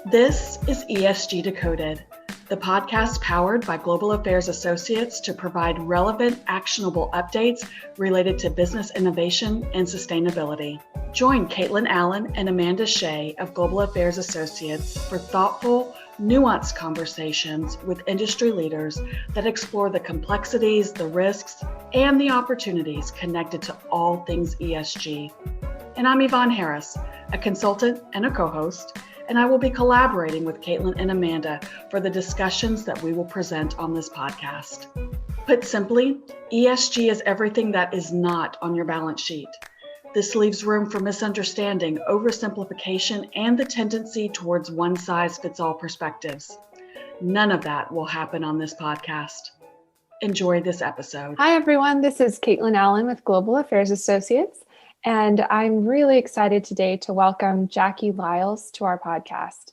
This is ESG Decoded, the podcast powered by Global Affairs Associates to provide relevant, actionable updates related to business innovation and sustainability. Join Kaitlyn Allen and Amanda Shea of Global Affairs Associates for thoughtful, nuanced conversations with industry leaders that explore the complexities, the risks, and the opportunities connected to all things ESG. And I'm Yvonne Harris, a consultant and a co-host, and I will be collaborating with Kaitlyn and Amanda for the discussions that we will present on this podcast. Put simply, ESG is everything that is not on your balance sheet. This leaves room for misunderstanding, oversimplification, and the tendency towards one-size-fits-all perspectives. None of that will happen on this podcast. Enjoy this episode. Hi, everyone. This is Kaitlyn Allen with Global Affairs Associates. And I'm really excited today to welcome Jackie Lyles to our podcast.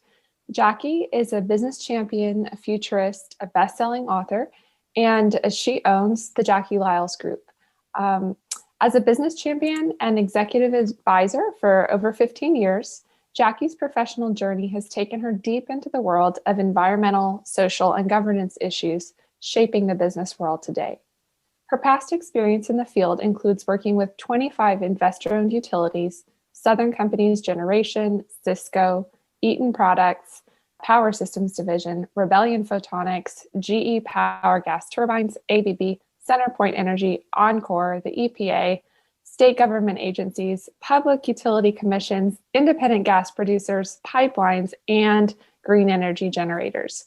Jackie is a business champion, a futurist, a best-selling author, and she owns the Jackie Lyles Group. As a business champion and executive advisor for over 15 years, Jackie's professional journey has taken her deep into the world of environmental, social, and governance issues shaping the business world today. Her past experience in the field includes working with 25 investor-owned utilities, Southern Companies Generation, Cisco, Eaton Products, Power Systems Division, Rebellion Photonics, GE Power Gas Turbines, ABB, CenterPoint Energy, Encore, the EPA, state government agencies, public utility commissions, independent gas producers, pipelines, and green energy generators.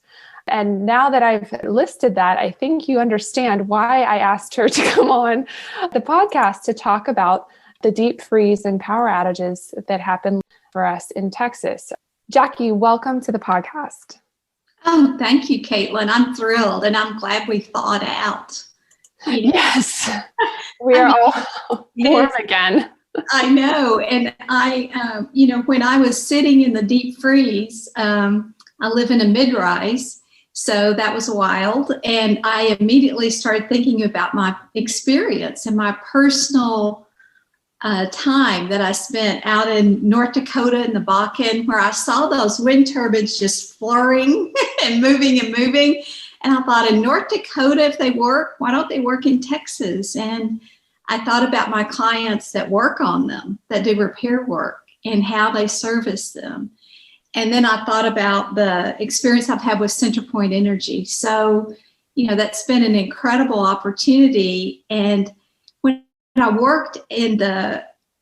And now that I've listed that, I think you understand why I asked her to come on the podcast to talk about the deep freeze and power outages that happen for us in Texas. Jackie, welcome to the podcast. Oh, thank you, Kaitlyn. I'm thrilled, and I'm glad we thawed out. Yes, we are all warm again. I know, and I, when I was sitting in the deep freeze, I live in a mid-rise. So that was wild. And I immediately started thinking about my experience and my personal time that I spent out in North Dakota in the Bakken, where I saw those wind turbines just flurrying and moving. And I thought, in North Dakota, if they work, why don't they work in Texas? And I thought about my clients that work on them, that do repair work, and how they service them. And then I thought about the experience I've had with CenterPoint Energy. So, that's been an incredible opportunity. And when I worked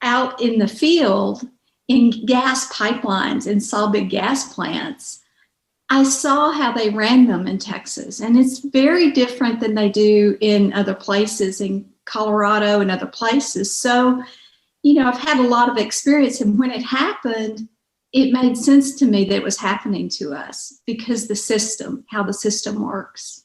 out in the field in gas pipelines and saw big gas plants, I saw how they ran them in Texas. And it's very different than they do in other places, in Colorado and other places. So, I've had a lot of experience. And when it happened, it made sense to me that it was happening to us because how the system works.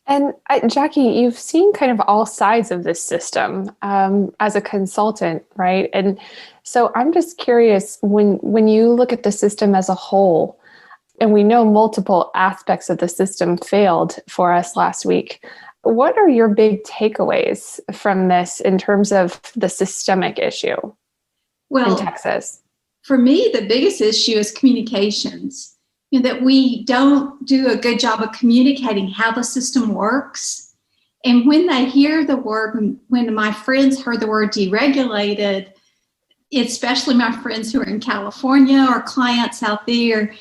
And Jackie, you've seen kind of all sides of this system as a consultant, right? And so I'm just curious, when you look at the system as a whole, and we know multiple aspects of the system failed for us last week, what are your big takeaways from this in terms of the systemic issue in Texas? For me, the biggest issue is communications, that we don't do a good job of communicating how the system works. And when they hear the word, when my friends heard the word deregulated, especially my friends who are in California or clients out there,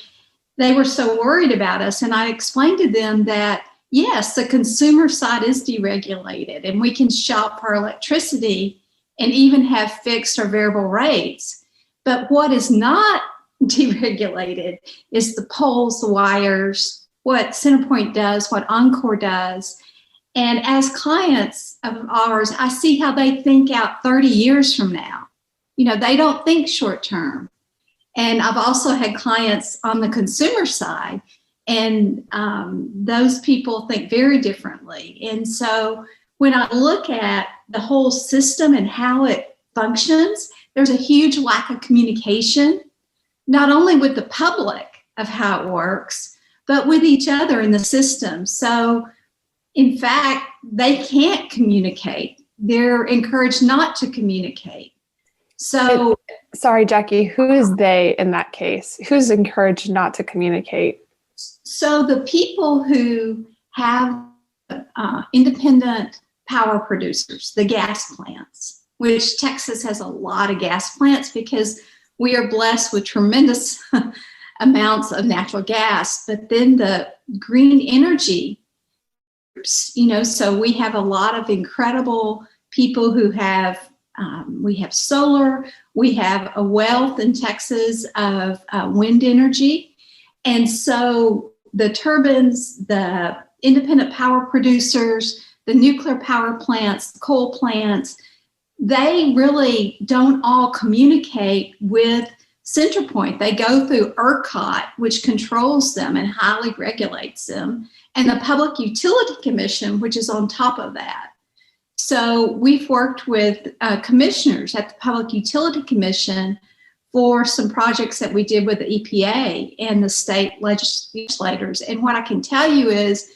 they were so worried about us. And I explained to them that, yes, the consumer side is deregulated and we can shop for electricity and even have fixed or variable rates. But what is not deregulated is the poles, the wires, what CenterPoint does, what Encore does. And as clients of ours, I see how they think out 30 years from now. They don't think short term. And I've also had clients on the consumer side, and those people think very differently. And so when I look at the whole system and how it functions, there's a huge lack of communication, not only with the public of how it works, but with each other in the system. So, in fact, they can't communicate. They're encouraged not to communicate. So Sorry, Jackie, who is they in that case? Who's encouraged not to communicate? So the people who have independent power producers, the gas plants, which Texas has a lot of gas plants because we are blessed with tremendous amounts of natural gas, but then the green energy groups, so we have a lot of incredible people who have, we have solar, we have a wealth in Texas of wind energy. And so the turbines, the independent power producers, the nuclear power plants, the coal plants, they really don't all communicate with CenterPoint. They go through ERCOT, which controls them and highly regulates them, and the Public Utility Commission, which is on top of that. So we've worked with commissioners at the Public Utility Commission for some projects that we did with the EPA and the state legislators. And what I can tell you is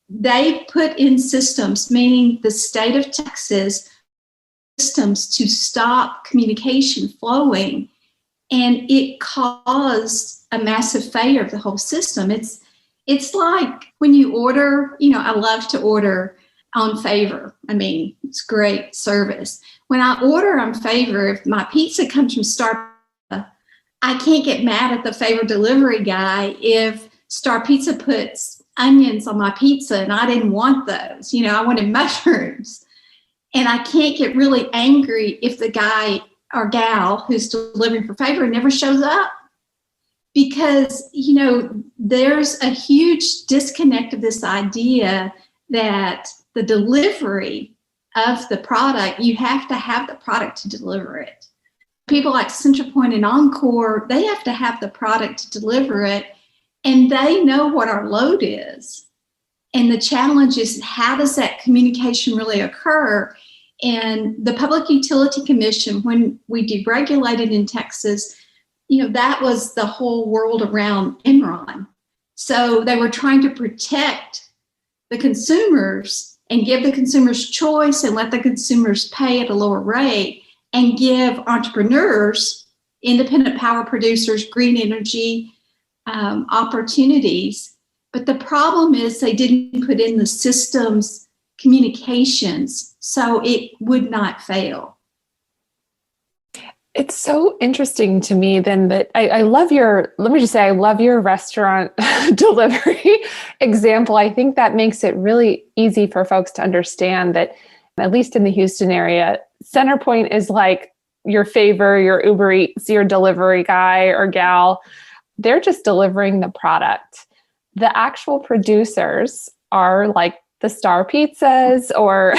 they put in systems, meaning the state of Texas, systems to stop communication flowing, and it caused a massive failure of the whole system. It's like when you order, I love to order on Favor. I mean, it's great service. When I order on Favor, if my pizza comes from Star, I can't get mad at the Favor delivery guy if Star Pizza puts onions on my pizza and I didn't want those. I wanted mushrooms. And I can't get really angry if the guy or gal who's delivering for Favor never shows up. Because, there's a huge disconnect of this idea that the delivery of the product, you have to have the product to deliver it. People like CenterPoint and Encore, they have to have the product to deliver it, and they know what our load is. And the challenge is, how does that communication really occur? And the Public Utility Commission, when we deregulated in Texas, that was the whole world around Enron. So they were trying to protect the consumers and give the consumers choice and let the consumers pay at a lower rate and give entrepreneurs, independent power producers, green energy opportunities. But the problem is they didn't put in the systems communications so it would not fail. It's so interesting to me then that I love your restaurant delivery example. I think that makes it really easy for folks to understand that, at least in the Houston area, CenterPoint is like your Favor, your Uber Eats, your delivery guy or gal. They're just delivering the product. The actual producers are like the Star Pizzas or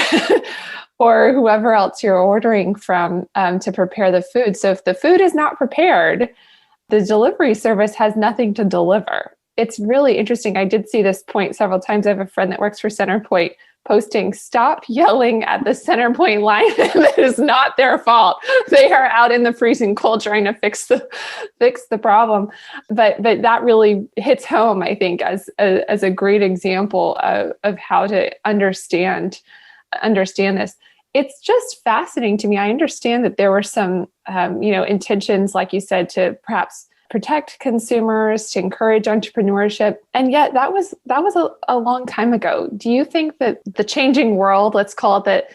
or whoever else you're ordering from to prepare the food. So if the food is not prepared, the delivery service has nothing to deliver. It's really interesting. I did see this point several times. I have a friend that works for CenterPoint posting, "Stop yelling at the CenterPoint line. It is not their fault. They are out in the freezing cold trying to fix the problem." But that really hits home, I think, as a great example of how to understand this. It's just fascinating to me. I understand that there were some, intentions, like you said, to perhaps protect consumers, to encourage entrepreneurship. And yet that was a long time ago. Do you think that the changing world, let's call it that,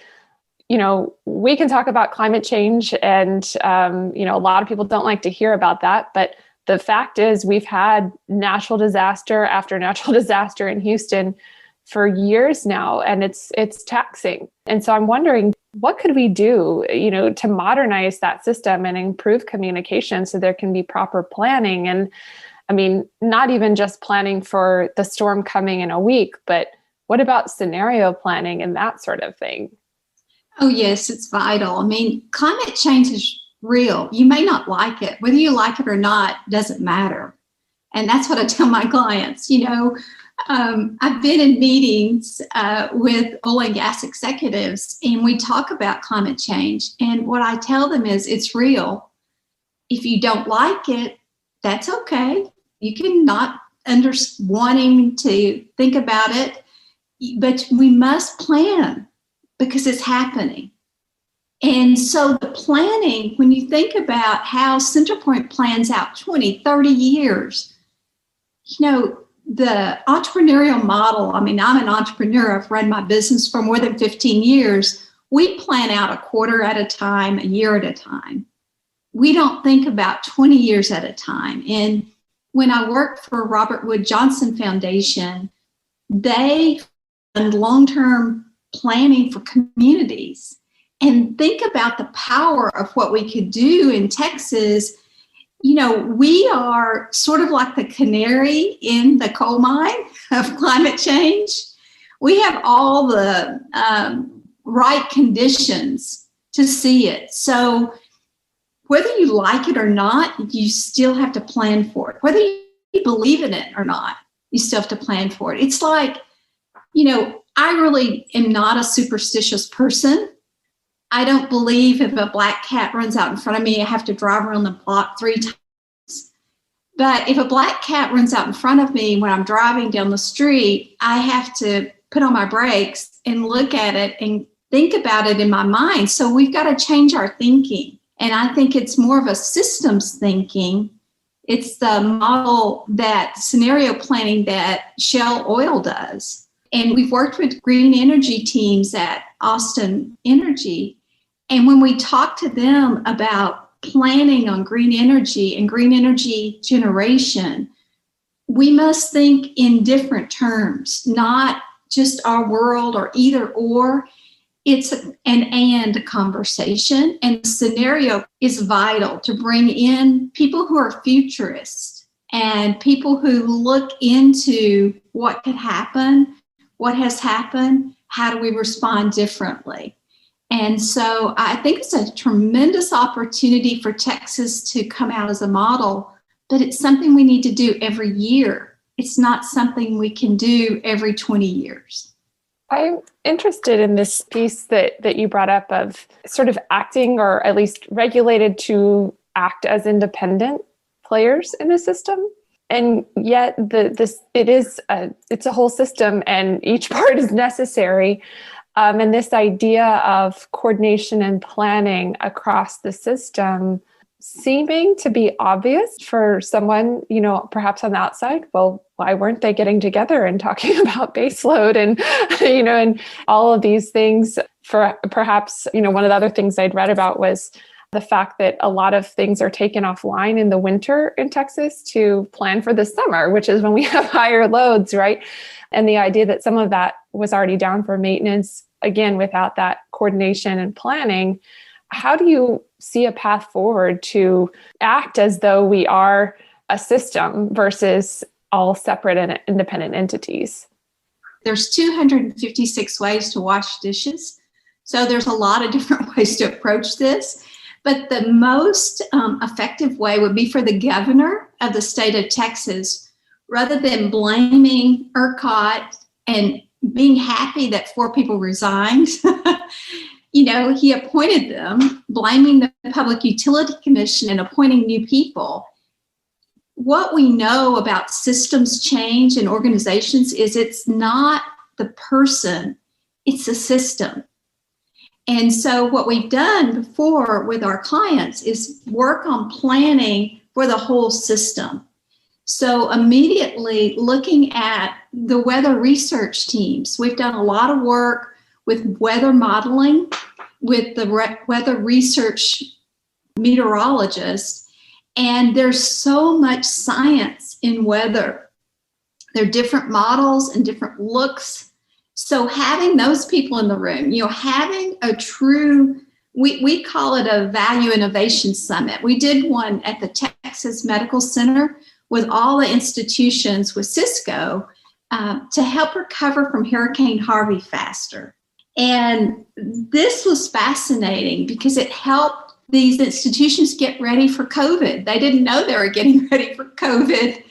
we can talk about climate change and, a lot of people don't like to hear about that, but the fact is we've had natural disaster after natural disaster in Houston for years now, and it's taxing. And so I'm wondering, what could we do, to modernize that system and improve communication so there can be proper planning? And I mean, not even just planning for the storm coming in a week, but what about scenario planning and that sort of thing? Oh, yes, it's vital. I mean, climate change is real. You may not like it. Whether you like it or not doesn't matter. And that's what I tell my clients. I've been in meetings with oil and gas executives, and we talk about climate change. And what I tell them is, it's real. If you don't like it, that's okay. You can not wanting to think about it, but we must plan because it's happening. And so the planning, when you think about how Centerpoint plans out 20, 30 years, the entrepreneurial model, I'm an entrepreneur, I've run my business for more than 15 years. We plan out a quarter at a time, a year at a time. We don't think about 20 years at a time. And when I worked for Robert Wood Johnson Foundation, they fund long-term planning for communities. And think about the power of what we could do in Texas. We are sort of like the canary in the coal mine of climate change. We have all the right conditions to see it. So whether you like it or not, you still have to plan for it. Whether you believe in it or not, you still have to plan for it. It's like, I really am not a superstitious person. I don't believe if a black cat runs out in front of me, I have to drive around the block 3 times. But if a black cat runs out in front of me when I'm driving down the street, I have to put on my brakes and look at it and think about it in my mind. So we've got to change our thinking. And I think it's more of a systems thinking. It's the model that scenario planning that Shell Oil does. And we've worked with green energy teams at Austin Energy. And when we talk to them about planning on green energy and green energy generation, we must think in different terms, not just our world or either or. It's an and conversation, and the scenario is vital to bring in people who are futurists and people who look into what could happen, what has happened, how do we respond differently. And so I think it's a tremendous opportunity for Texas to come out as a model, but it's something we need to do every year. It's not something we can do every 20 years. I'm interested in this piece that you brought up of sort of acting, or at least regulated to act as independent players in the system. And yet it's a whole system and each part is necessary. And this idea of coordination and planning across the system seeming to be obvious for someone, perhaps on the outside. Well, why weren't they getting together and talking about baseload and, and all of these things? For perhaps, one of the other things I'd read about was the fact that a lot of things are taken offline in the winter in Texas to plan for the summer, which is when we have higher loads, right? And the idea that some of that was already down for maintenance, again, without that coordination and planning. How do you see a path forward to act as though we are a system versus all separate and independent entities? There's 256 ways to wash dishes. So there's a lot of different ways to approach this. But the most effective way would be for the governor of the state of Texas, rather than blaming ERCOT and being happy that 4 people resigned, he appointed them, blaming the Public Utility Commission and appointing new people. What we know about systems change in organizations is it's not the person, it's the system. And so what we've done before with our clients is work on planning for the whole system. So immediately looking at the weather research teams, we've done a lot of work with weather modeling, with the weather research meteorologists, and there's so much science in weather. There are different models and different looks. So having those people in the room, having a true, we call it a value innovation summit. We did one at the Texas Medical Center with all the institutions with Cisco to help recover from Hurricane Harvey faster. And this was fascinating because it helped these institutions get ready for COVID. They didn't know they were getting ready for COVID,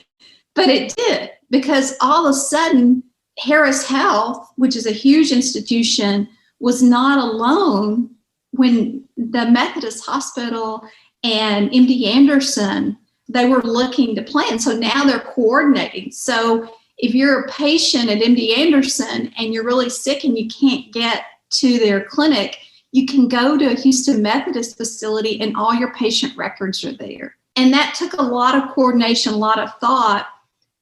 but it did, because all of a sudden, Harris Health, which is a huge institution, was not alone when the Methodist Hospital and MD Anderson, they were looking to plan. So now they're coordinating. So if you're a patient at MD Anderson and you're really sick and you can't get to their clinic, you can go to a Houston Methodist facility and all your patient records are there. And that took a lot of coordination, a lot of thought,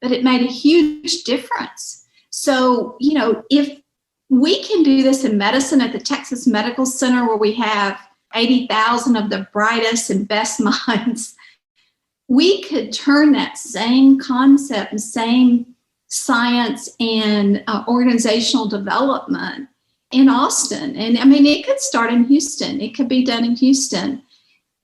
but it made a huge difference. So, if we can do this in medicine at the Texas Medical Center, where we have 80,000 of the brightest and best minds, we could turn that same concept and same science and organizational development in Austin. And it could start in Houston. It could be done in Houston.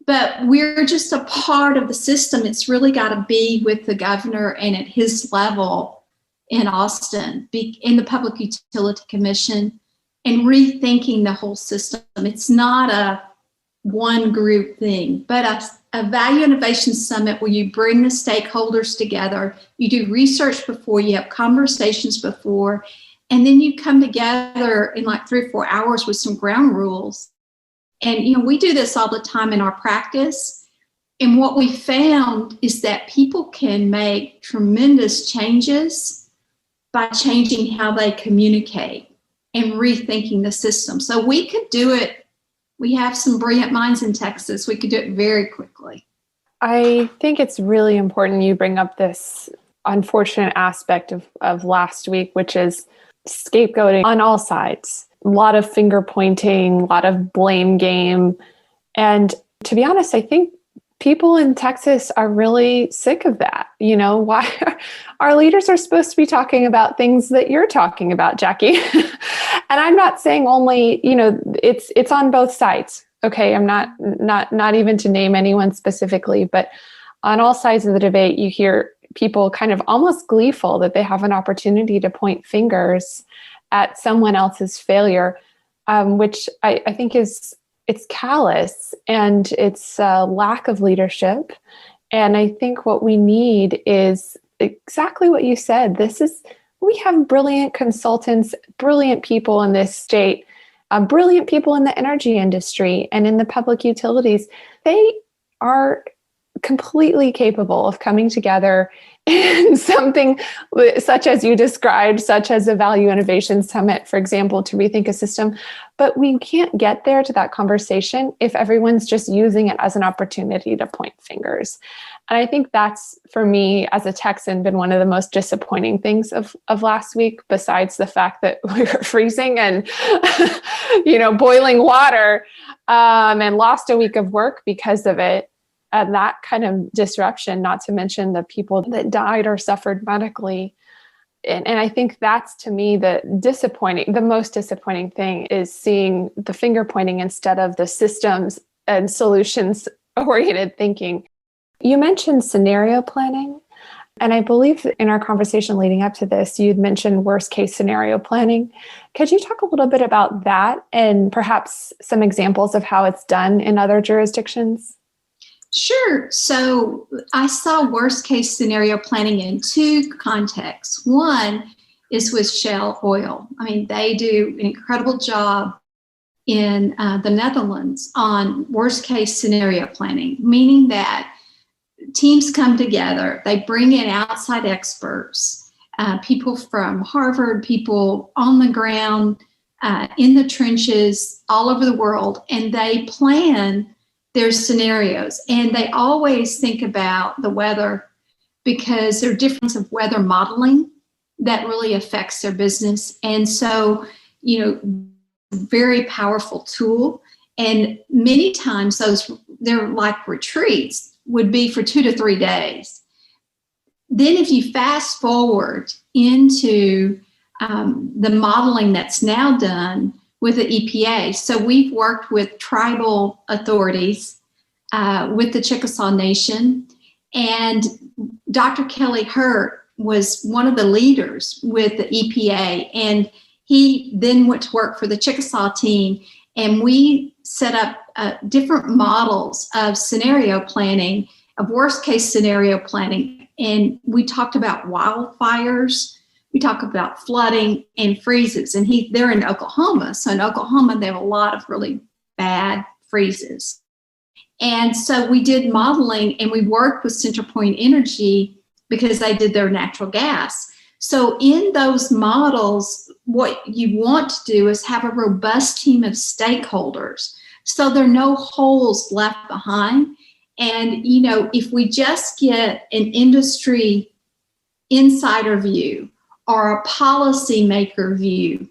But we're just a part of the system. It's really got to be with the governor and at his level in Austin, in the Public Utility Commission, and rethinking the whole system. It's not a one group thing, but a value innovation summit where you bring the stakeholders together, you do research before, you have conversations before, and then you come together in like 3 or 4 hours with some ground rules. And, we do this all the time in our practice. And what we found is that people can make tremendous changes by changing how they communicate and rethinking the system. So we could do it. We have some brilliant minds in Texas. We could do it very quickly. I think it's really important you bring up this unfortunate aspect of last week, which is scapegoating on all sides. A lot of finger pointing, a lot of blame game. And to be honest, I think people in Texas are really sick of that. Why our leaders are supposed to be talking about things that you're talking about, Jackie. And I'm not saying only, it's on both sides. Okay. I'm not even to name anyone specifically, but on all sides of the debate, you hear people kind of almost gleeful that they have an opportunity to point fingers at someone else's failure, which I think it's callous and it's a lack of leadership. And I think what we need is exactly what you said. We have brilliant consultants, brilliant people in this state, brilliant people in the energy industry and in the public utilities. They are completely capable of coming together in something such as you described, such as a value innovation summit, for example, to rethink a system. But we can't get there to that conversation if everyone's just using it as an opportunity to point fingers. And I think that's, for me as a Texan, been one of the most disappointing things of last week, besides the fact that we were freezing and, boiling water and lost a week of work because of it. And that kind of disruption, not to mention the people that died or suffered medically. And I think that's, to me, the most disappointing thing is seeing the finger pointing instead of the systems and solutions oriented thinking. You mentioned scenario planning. And I believe in our conversation leading up to this, you'd mentioned worst case scenario planning. Could you talk a little bit about that and perhaps some examples of how it's done in other jurisdictions? Sure. So I saw worst case scenario planning in 2 contexts. One is with shale oil. They do an incredible job in the Netherlands on worst case scenario planning, meaning that teams come together, they bring in outside experts, people from Harvard, people on the ground, in the trenches, all over the world, and they plan their scenarios. And they always think about the weather because there are difference of weather modeling that really affects their business. And so, very powerful tool. And many times they're like retreats would be for 2 to 3 days. Then if you fast forward into the modeling that's now done with the EPA. So we've worked with tribal authorities, with the Chickasaw Nation, and Dr. Kelly Hurt was one of the leaders with the EPA, and he then went to work for the Chickasaw team, and we set up different models of scenario planning, of worst case scenario planning, and we talked about wildfires. We talk about flooding and freezes, and they're in Oklahoma. So in Oklahoma, they have a lot of really bad freezes. And so we did modeling, and we worked with CenterPoint Energy because they did their natural gas. So in those models, what you want to do is have a robust team of stakeholders, so there are no holes left behind. And, if we just get an industry insider view or a policymaker view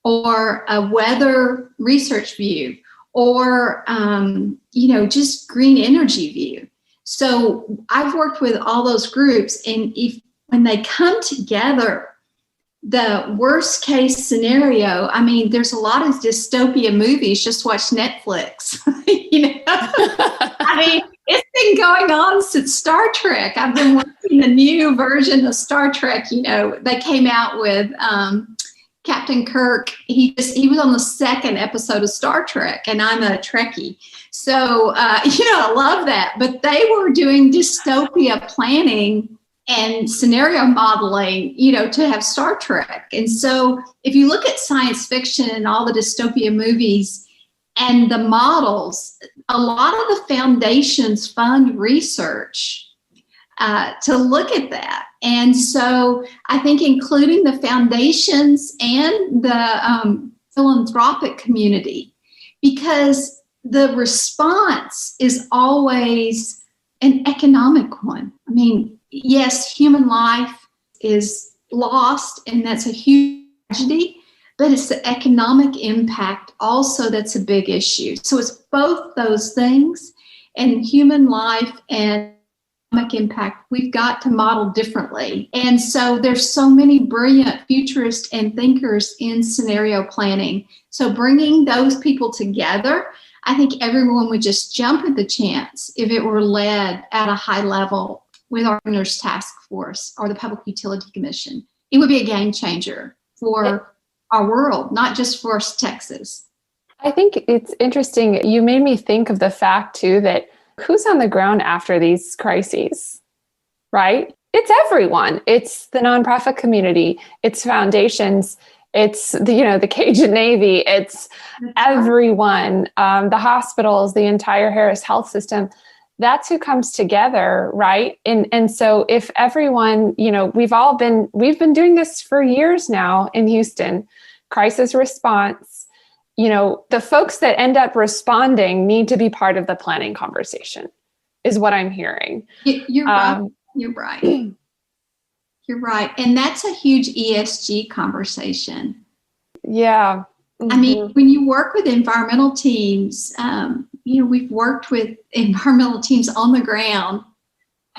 or a weather research view or, just green energy view. So I've worked with all those groups, and when they come together, the worst case scenario, there's a lot of dystopia movies. Just watch Netflix. It's been going on since Star Trek. I've been watching the new version of Star Trek. They came out with Captain Kirk. He was on the second episode of Star Trek, and I'm a Trekkie. So, I love that. But they were doing dystopia planning and scenario modeling, to have Star Trek. And so if you look at science fiction and all the dystopia movies and the models, a lot of the foundations fund research to look at that. And so I think including the foundations and the philanthropic community, because the response is always an economic one. Yes, human life is lost, and that's a huge tragedy, but it's the economic impact also that's a big issue. So it's both those things, and human life and economic impact we've got to model differently. And so there's so many brilliant futurists and thinkers in scenario planning. So bringing those people together, I think everyone would just jump at the chance if it were led at a high level with our Governor's Task Force or the Public Utility Commission. It would be a game changer for our world, not just for Texas. I think it's interesting. You made me think of the fact, too, that who's on the ground after these crises, right? It's everyone. It's the nonprofit community. It's foundations. It's the Cajun Navy. It's everyone, the hospitals, the entire Harris Health System. That's who comes together, right? And so if everyone, we've been doing this for years now in Houston, crisis response, the folks that end up responding need to be part of the planning conversation, is what I'm hearing. You're right. You're right. You're right. And that's a huge ESG conversation. Yeah. Mm-hmm. When you work with environmental teams, we've worked with environmental teams on the ground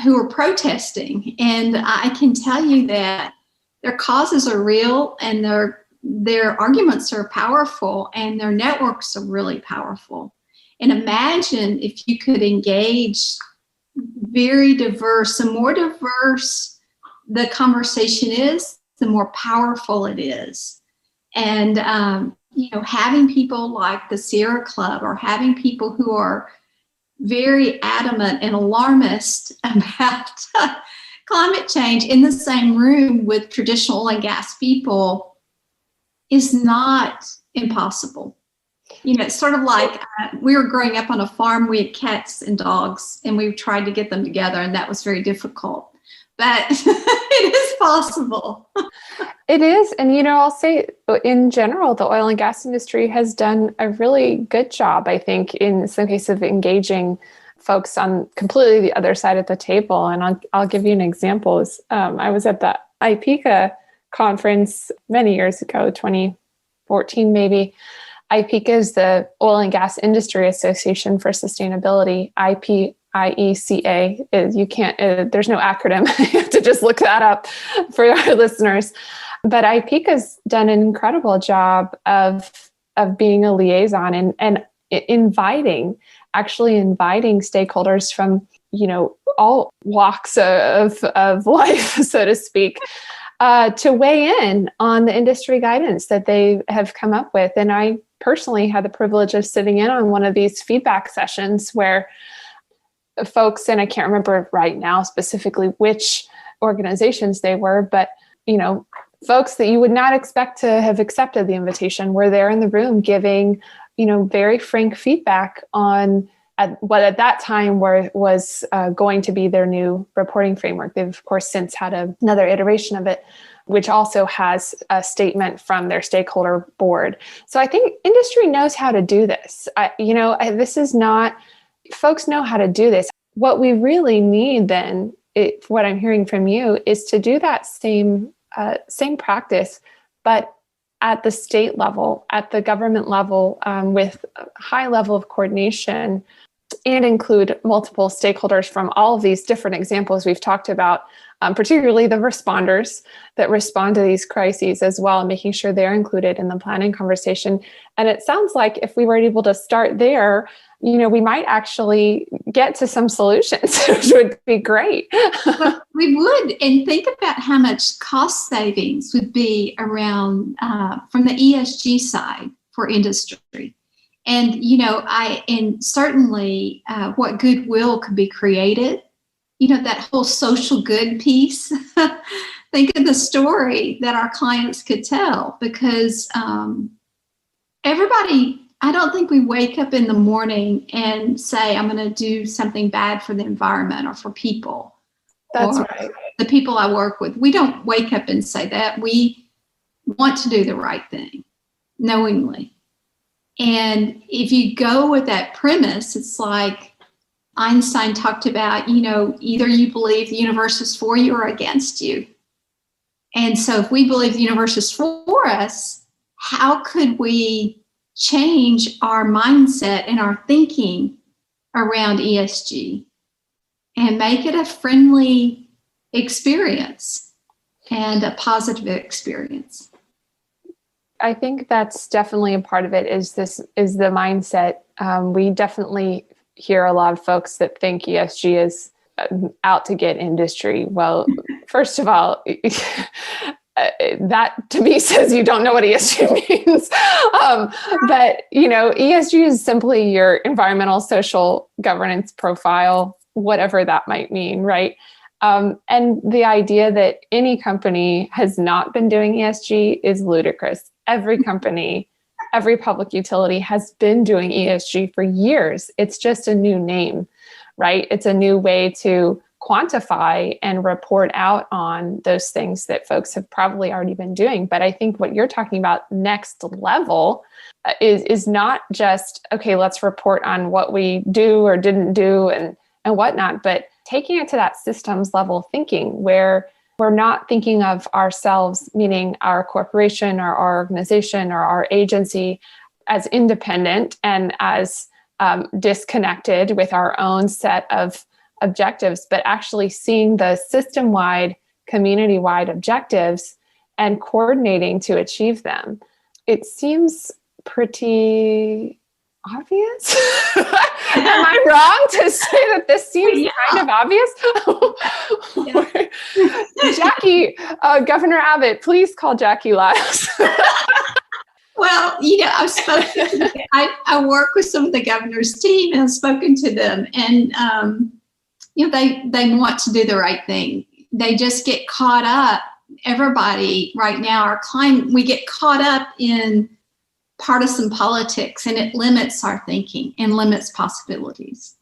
who are protesting. And I can tell you that their causes are real, and their arguments are powerful, and their networks are really powerful. And imagine if you could engage very diverse. The more diverse the conversation is, the more powerful it is. And, having people like the Sierra Club, or having people who are very adamant and alarmist about climate change in the same room with traditional oil and gas people is not impossible. It's sort of like we were growing up on a farm. We had cats and dogs, and we tried to get them together, and that was very difficult. But it is possible. It is. And, I'll say in general, the oil and gas industry has done a really good job, I think, in some cases of engaging folks on completely the other side of the table. And I'll give you an example. I was at the IPECA conference many years ago, 2014 maybe. IPECA is the Oil and Gas Industry Association for Sustainability. IECA is, you can't, there's no acronym. You have to just look that up for our listeners. But IPECA's done an incredible job of being a liaison and inviting stakeholders from, all walks of life, so to speak, to weigh in on the industry guidance that they have come up with. And I personally had the privilege of sitting in on one of these feedback sessions where folks, and I can't remember right now specifically which organizations they were, but, folks that you would not expect to have accepted the invitation were there in the room giving, very frank feedback on what at that time was going to be their new reporting framework. They've, of course, since had another iteration of it. which also has a statement from their stakeholder board. So I think industry knows how to do this. Folks know how to do this. What we really need then, what I'm hearing from you, is to do that same practice, but at the state level, at the government level, with a high level of coordination, and include multiple stakeholders from all of these different examples we've talked about, particularly the responders that respond to these crises as well, making sure they're included in the planning conversation. And it sounds like if we were able to start there, we might actually get to some solutions, which would be great. Well, we would. And think about how much cost savings would be around from the ESG side for industry. And, certainly what goodwill could be created, that whole social good piece. Think of the story that our clients could tell, because I don't think we wake up in the morning and say, I'm going to do something bad for the environment or for people. That's right. The people I work with. We don't wake up and say that. We want to do the right thing knowingly. And if you go with that premise, it's like Einstein talked about, either you believe the universe is for you or against you. And so if we believe the universe is for us, how could we change our mindset and our thinking around ESG and make it a friendly experience and a positive experience? I think that's definitely a part of it, is the mindset. We definitely hear a lot of folks that think ESG is out to get industry. Well, first of all, that to me says you don't know what ESG means. But, ESG is simply your environmental, social governance profile, whatever that might mean, right? And the idea that any company has not been doing ESG is ludicrous. Every company, every public utility has been doing ESG for years. It's just a new name, right? It's a new way to quantify and report out on those things that folks have probably already been doing. But I think what you're talking about next level is not just, okay, let's report on what we do or didn't do and whatnot, but taking it to that systems level thinking where we're not thinking of ourselves, meaning our corporation or our organization or our agency, as independent and as disconnected with our own set of objectives, but actually seeing the system-wide, community-wide objectives and coordinating to achieve them. It seems pretty obvious. Am I wrong to say that this seems kind of obvious? Jackie, Governor Abbott, please call Jackie Lyles. Well, I've spoken. I work with some of the governor's team, and I've spoken to them, and they want to do the right thing. They just get caught up. Everybody right now, our climate, we get caught up in partisan politics, and it limits our thinking and limits possibilities.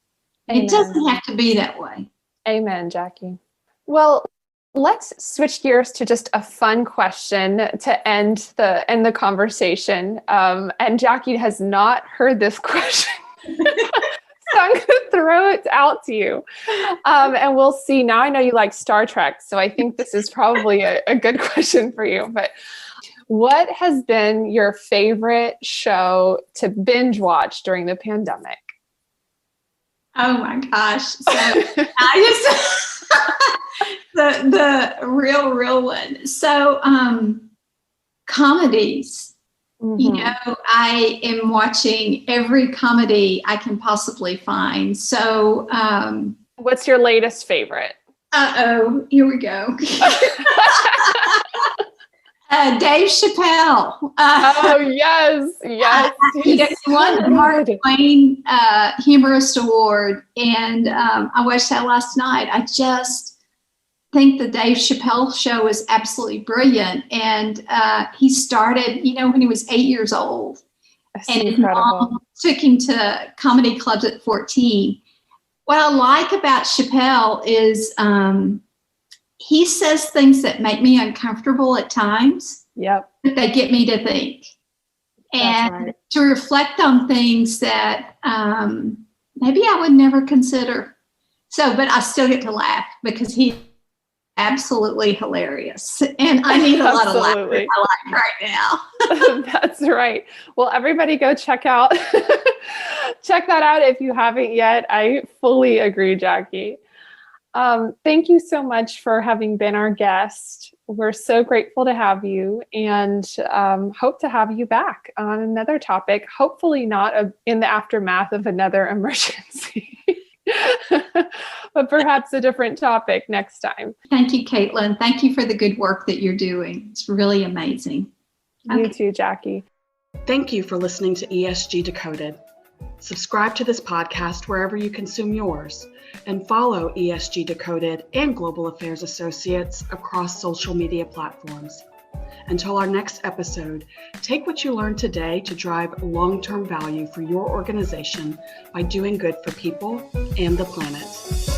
Amen. It doesn't have to be that way. Amen, Jackie. Well, let's switch gears to just a fun question to end the conversation. And Jackie has not heard this question. So I'm going to throw it out to you. And we'll see. Now I know you like Star Trek, so I think this is probably a good question for you. But what has been your favorite show to binge watch during the pandemic? Oh my gosh. So I just the real one. So comedies. Mm-hmm. I am watching every comedy I can possibly find. So what's your latest favorite? Here we go. Dave Chappelle. Yes. He won the Mark Twain Humorist Award, and I watched that last night. I just think the Dave Chappelle show is absolutely brilliant, and he started, when he was 8 years old, and his mom took him to comedy clubs at 14. What I like about Chappelle is he says things that make me uncomfortable at times. Yep. But they get me to think and to reflect on things that maybe I would never consider. So, but I still get to laugh because he's absolutely hilarious. And I need a lot of laughter in my life right now. That's right. Well, everybody go check that out if you haven't yet. I fully agree, Jackie. Thank you so much for having been our guest. We're so grateful to have you and hope to have you back on another topic, hopefully not in the aftermath of another emergency, but perhaps a different topic next time. Thank you, Kaitlyn. Thank you for the good work that you're doing. It's really amazing. You too, Jackie. Thank you for listening to ESG Decoded. Subscribe to this podcast wherever you consume yours, and follow ESG Decoded and Global Affairs Associates across social media platforms. Until our next episode, take what you learned today to drive long-term value for your organization by doing good for people and the planet.